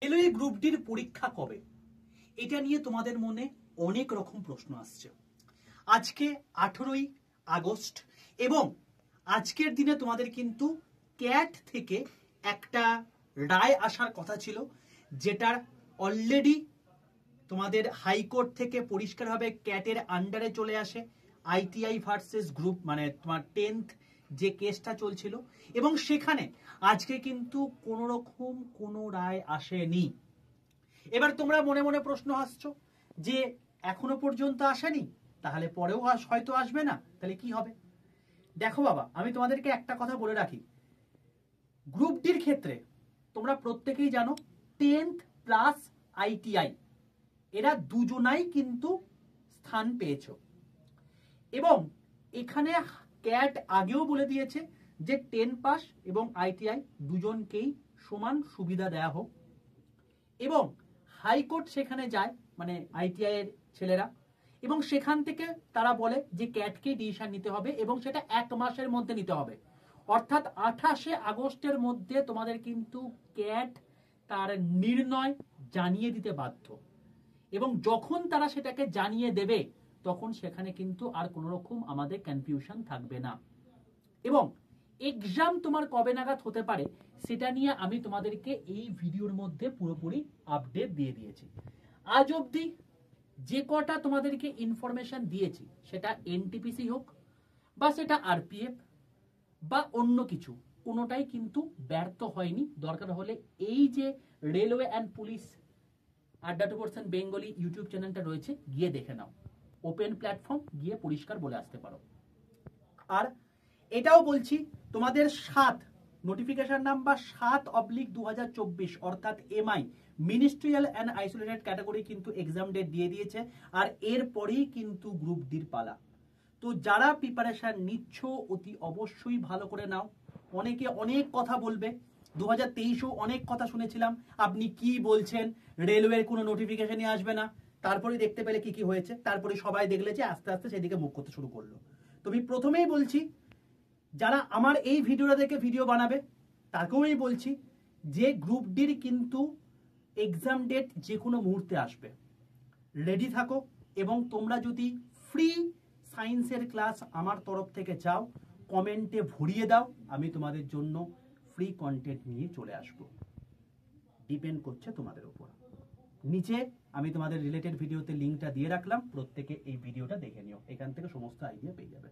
Railway group ডির পরীক্ষা কবে, এটা নিয়ে তোমাদের মনে অনেক রকম প্রশ্ন আসছে। আজকে 18ই আগস্ট এবং আজকের দিনে তোমাদের কিন্তু ক্যাট থেকে একটা রায় আসার কথা ছিল, যেটার অলরেডি তোমাদের হাইকোর্ট থেকে পরিষ্কারভাবে ক্যাটের আন্ডারে চলে আসে আইটিআই ভার্সেস গ্রুপ, মানে তোমার 10th যে কেসটা চলছিল, এবং সেখানে আজকে কিন্তু কোনো রকম কোনো রায় আসেনি। এবার তোমরা মনে মনে প্রশ্ন আসছো যে এখনো পর্যন্ত আসেনি, তাহলে পরেও হয়তো আসবে না, তাহলে কি হবে? দেখো বাবা, আমি তোমাদেরকে একটা কথা বলে রাখি, গ্রুপ ডির ক্ষেত্রে তোমরা প্রত্যেকেই জানো 10th প্লাস আইটিআই এরা দুজনাই কিন্তু স্থান পেয়েছো, এবং এখানে ক্যাট আগেও বলে দিয়েছে যে 10 পাস এবং আইটিআই দুজনকেই সমান সুবিধা দেয়া হোক, এবং হাইকোর্ট সেখানে যায়, মানে আইটিআই এর ছেলেরা, এবং সেখান থেকে তারা বলে যে ক্যাটকে ডিসিশন নিতে হবে এবং সেটা 1 মাসের মধ্যে নিতে হবে, অর্থাৎ 28শে আগস্টের মধ্যে তোমাদের কিন্তু ক্যাট তার নির্ণয় জানিয়ে দিতে বাধ্য, এবং যখন তারা সেটাকে জানিয়ে দেবে তখন সেখানে কিন্তু আর কোনো রকম আমাদের কনফিউশন থাকবে না। এবং এক্সাম তোমার কবে নাগাদ হতে পারে সেটা নিয়ে আমি তোমাদেরকে এই ভিডিওর মধ্যে পুরোপুরি আপডেট দিয়ে দিয়েছি। আজ অবধি যে কটা তোমাদেরকে ইনফরমেশন দিয়েছি, সেটা এনটিপিসি হোক বা সেটা আরপিএফ বা অন্য কিছু, কোনোটাই কিন্তু ব্যর্থ হয়নি। দরকার হলে এই যে রেলওয়ে অ্যান্ড পুলিশ আড্ডা 2% বেঙ্গলি ইউটিউব চ্যানেলটা রয়েছে, গিয়ে দেখে নাও, ওপেন প্ল্যাটফর্ম, গিয়ে পরিষ্কার বলে আসতে পারো। আর এটাও বলছি, তোমাদের 7 নোটিফিকেশন নাম্বার 7/2024 অর্থাৎ MI ministerial and isolated category কিন্তু এক্সাম ডেট দিয়ে দিয়েছে, আর এরপরেই কিন্তু গ্রুপ ডির পালা। তো যারা প্রিপারেশন নিচ্ছ অতি অবশ্যই ভালো করে নাও। অনেকে অনেক কথা বলবে, 2023-ও অনেক কথা শুনেছিলাম, আপনি কি বলছেন, রেলওয়ের কোনো নোটিফিকেশনই আসবে না। তারপরে দেখতে পেলে কি কি হয়েছে, তারপরে সবাই দেখলে যে আস্তে আস্তে সেদিকে মুখ করতে শুরু করলো। তো আমি প্রথমেই বলছি, যারা আমার এই ভিডিওটা দেখে ভিডিও বানাবে তাকেও আমি বলছি যে গ্রুপ ডির কিন্তু এক্সাম ডেট যে কোনো মুহূর্তে আসবে, রেডি থাকো। এবং তোমরা যদি ফ্রি সায়েন্সের ক্লাস আমার তরফ থেকে চাও, কমেন্টে ভরিয়ে দাও, আমি তোমাদের জন্য ফ্রি কন্টেন্ট নিয়ে চলে আসবো। ডিপেন্ড করছে তোমাদের উপর। নিচে আমি তোমাদের রিলেটেড ভিডিওতে লিঙ্কটা দিয়ে রাখলাম, প্রত্যেকে এই ভিডিওটা দেখে নিও, এখান থেকে সমস্ত আইডিয়া পেয়ে যাবে।